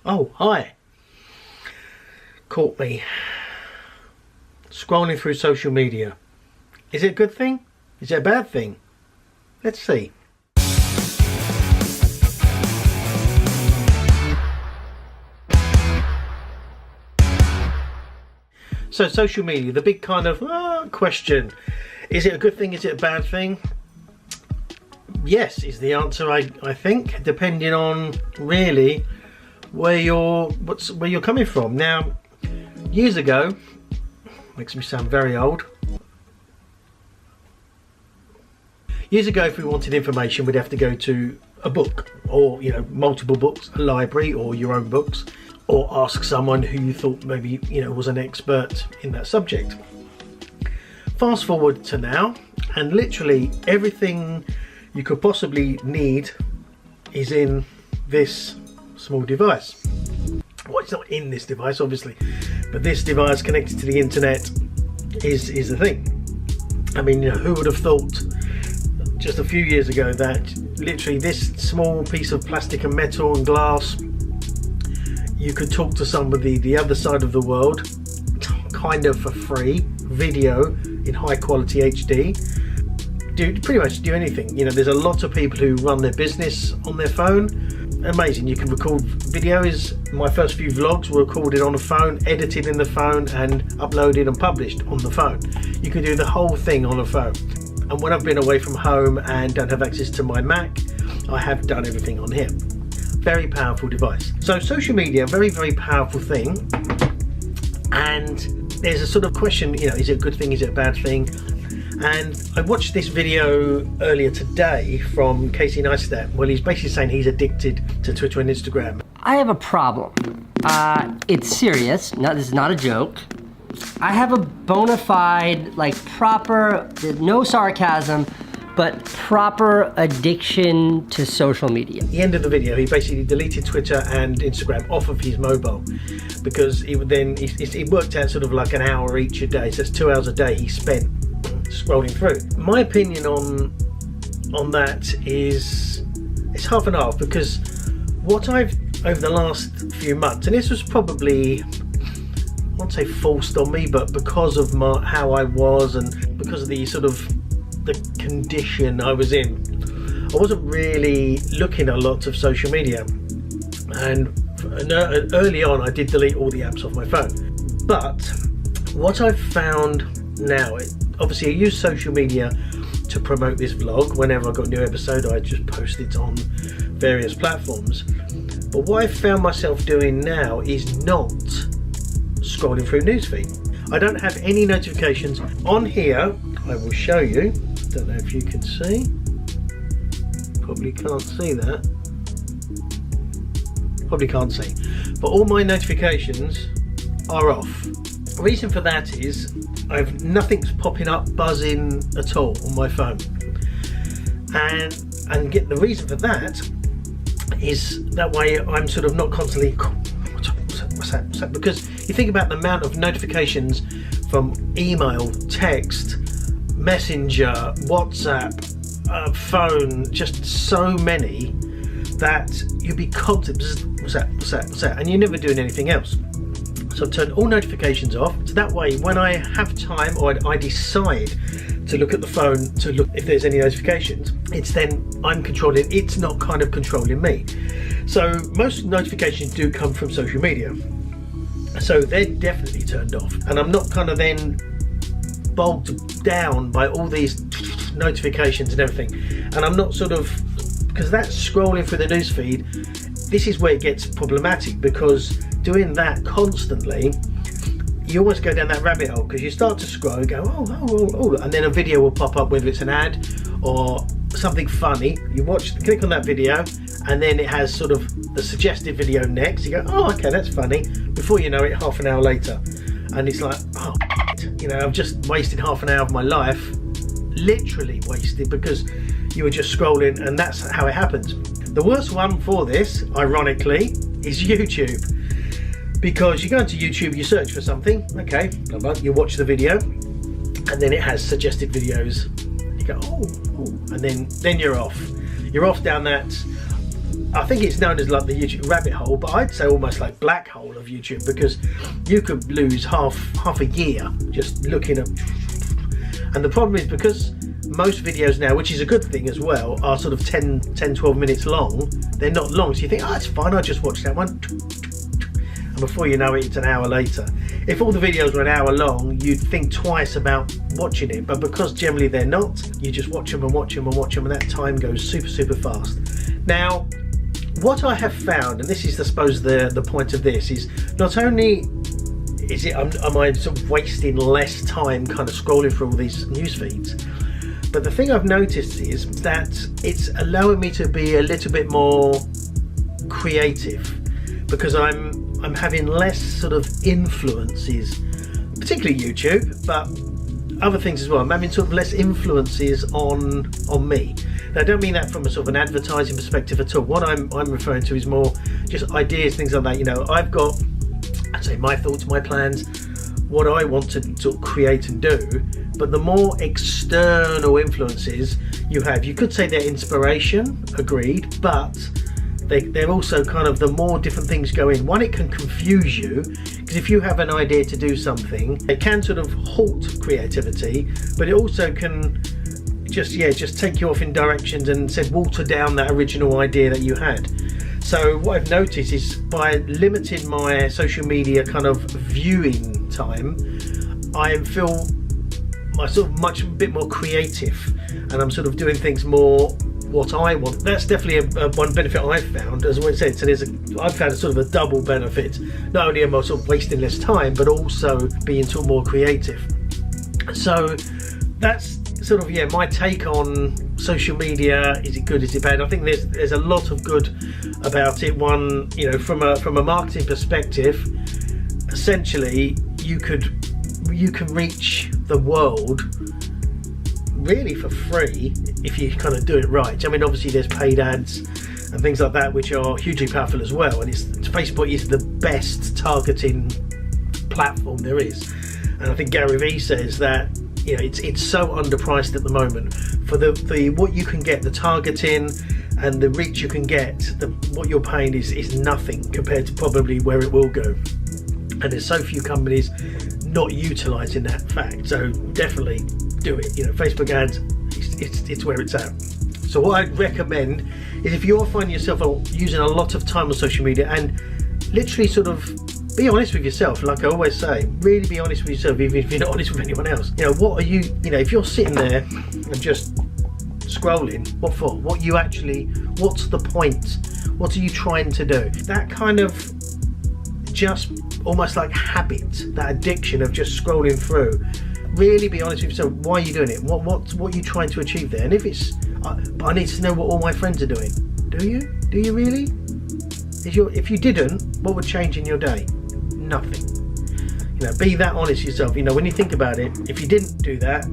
Oh, hi. Caught me scrolling through social media. Is it a good thing? Is it a bad thing? Let's see. So social media, the big kind of question. Is it a good thing? Is it a bad thing? Yes is the answer, I think, depending on really where you're coming from. Now, years ago, makes me sound very old. Years ago, if we wanted information, we'd have to go to a book, or multiple books, a library, or your own books, or ask someone who you thought maybe was an expert in that subject. Fast forward to now, and literally everything you could possibly need is in this small device. Well, it's not in this device, obviously, but this device connected to the internet is the thing. I mean, who would have thought just a few years ago that literally this small piece of plastic and metal and glass, you could talk to somebody the other side of the world, kind of for free, video in high quality HD, pretty much do anything. There's a lot of people who run their business on their phone. Amazing. You can record videos. My first few vlogs were recorded on a phone, edited in the phone, and uploaded and published on the phone. You can do the whole thing on a phone. And when I've been away from home and don't have access to my Mac, I have done everything on here. Very powerful device. So social media, very, very powerful thing. And there's a sort of question, is it a good thing? Is it a bad thing? And I watched this video earlier today from Casey Neistat. Well, he's basically saying he's addicted to Twitter and Instagram. I have a problem. It's serious. No, this is not a joke. I have a bona fide, proper, no sarcasm, but proper addiction to social media. At the end of the video, he basically deleted Twitter and Instagram off of his mobile, because it worked out sort of like an hour each a day. So that's 2 hours a day he spent scrolling through. My opinion on that is it's half and half, because what I've over the last few months, and this was probably, I won't say forced on me, but because of how I was and because of the sort of the condition I was in, I wasn't really looking at lots of social media, and early on I did delete all the apps off my phone. But what I've found now, obviously I use social media to promote this vlog. Whenever I got a new episode, I just post it on various platforms. But what I've found myself doing now is not scrolling through newsfeed. I don't have any notifications on here. I will show you. Don't know if you can see. Probably can't see that. Probably can't see. But all my notifications are off. The reason for that is nothing's popping up, buzzing at all on my phone. And the reason for that is that way I'm sort of not constantly, what's that? Because you think about the amount of notifications from email, text, messenger, WhatsApp, phone, just so many that you'd be constantly, what's that, and you're never doing anything else. So I've turned all notifications off, so that way when I have time, or I decide to look at the phone to look if there's any notifications, it's then I'm controlling, it's not kind of controlling me. So most notifications do come from social media, so they're definitely turned off, and I'm not kind of then bogged down by all these notifications and everything. And I'm not sort of, because that's scrolling through the newsfeed, this is where it gets problematic, because doing that constantly, you almost go down that rabbit hole, because you start to scroll and go, oh, and then a video will pop up, whether it's an ad or something funny. You click on that video, and then it has sort of the suggested video next. You go, oh, okay, that's funny. Before you know it, half an hour later, and it's like, oh, I've just wasted half an hour of my life, literally wasted, because you were just scrolling, and that's how it happens. The worst one for this, ironically, is YouTube. Because you go into YouTube, you search for something, okay, you watch the video, and then it has suggested videos. You go, oh, and then you're off. You're off down that I think it's known as like the YouTube rabbit hole, but I'd say almost like black hole of YouTube, because you could lose half a year just looking at. And the problem is, because most videos now, which is a good thing as well, are sort of 10-12 minutes long. They're not long, so you think, oh, it's fine, I'll just watch that one, and before you know it, it's an hour later. If all the videos were an hour long, you'd think twice about watching it, but because generally they're not, you just watch them and watch them and watch them, and that time goes super fast. Now, what I have found, and this is I suppose the point of this, is not only is it am I sort of wasting less time kind of scrolling through all these news feeds, but the thing I've noticed is that it's allowing me to be a little bit more creative, because I'm having less sort of influences, particularly YouTube, but other things as well. I'm having sort of less influences on me. Now, I don't mean that from a sort of an advertising perspective at all. What I'm referring to is more just ideas, things like that. You know, I've got, I'd say, my thoughts, my plans, what I want to sort of create and do. But the more external influences you have, you could say they're inspiration, agreed, but they're also kind of, the more different things go in. One, it can confuse you, because if you have an idea to do something, it can sort of halt creativity, but it also can just take you off in directions and water down that original idea that you had. So what I've noticed is, by limiting my social media kind of viewing time, I feel much a bit more creative, and I'm sort of doing things more what I want. That's definitely one benefit I've found. As I said, so I've found a sort of a double benefit. Not only am I sort of wasting less time, but also being sort of more creative. So that's sort of, yeah, my take on social media. Is it good? Is it bad? I think there's a lot of good about it. One, you know, from a marketing perspective, essentially you can reach the world really for free if you kind of do it right. I mean, obviously there's paid ads and things like that, which are hugely powerful as well, and Facebook is the best targeting platform there is. And I think Gary Vee says that, you know, it's so underpriced at the moment for the what you can get, the targeting and the reach you can get. What you're paying is nothing compared to probably where it will go, and there's so few companies not utilizing that fact. So definitely do it. You know, Facebook ads, it's where it's at. So what I'd recommend is, if you're finding yourself using a lot of time on social media, and literally sort of be honest with yourself, like I always say, really be honest with yourself, even if you're not honest with anyone else. You know, what are you know, if you're sitting there and just scrolling, what for? What's the point? What are you trying to do? That kind of just almost like habit, that addiction of just scrolling through. Really be honest with yourself. Why are you doing it? What are you trying to achieve there? And if it's, but I need to know what all my friends are doing. Do you really? If you didn't, what would change in your day? Nothing. You know, be that honest with yourself. You know, when you think about it, if you didn't do that,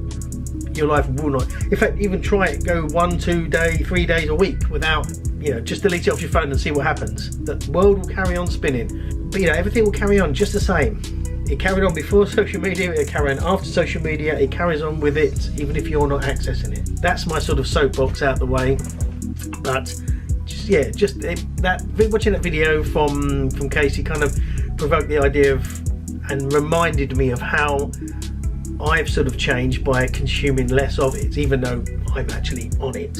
your life will not. In fact, even try it. Go 1, 2 days, 3 days a week without, you know, just delete it off your phone and see what happens. The world will carry on spinning. But you know, everything will carry on just the same. It carried on before social media, it carried on after social media, it carries on with it even if you're not accessing it. That's my sort of soapbox out the way. But just watching that video from Casey kind of provoked the idea of, and reminded me of how I've sort of changed by consuming less of it, even though I'm actually on it.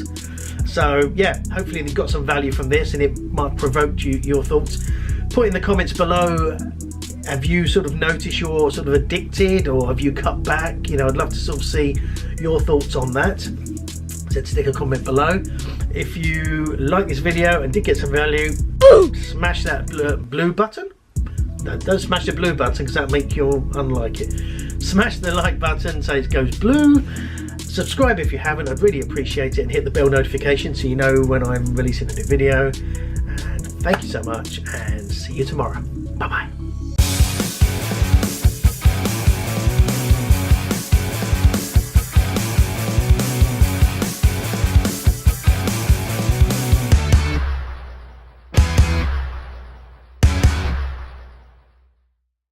So yeah, hopefully you got some value from this, and it might provoke your thoughts. Put in the comments below, have you sort of noticed you're sort of addicted, or have you cut back? You know, I'd love to sort of see your thoughts on that. So stick a comment below. If you like this video and did get some value, smash that blue button. No, don't smash the blue button, because that'll make you unlike it. Smash the like button so it goes blue. Subscribe if you haven't, I'd really appreciate it, and hit the bell notification so you know when I'm releasing a new video. And thank you so much, and see you tomorrow. Bye bye.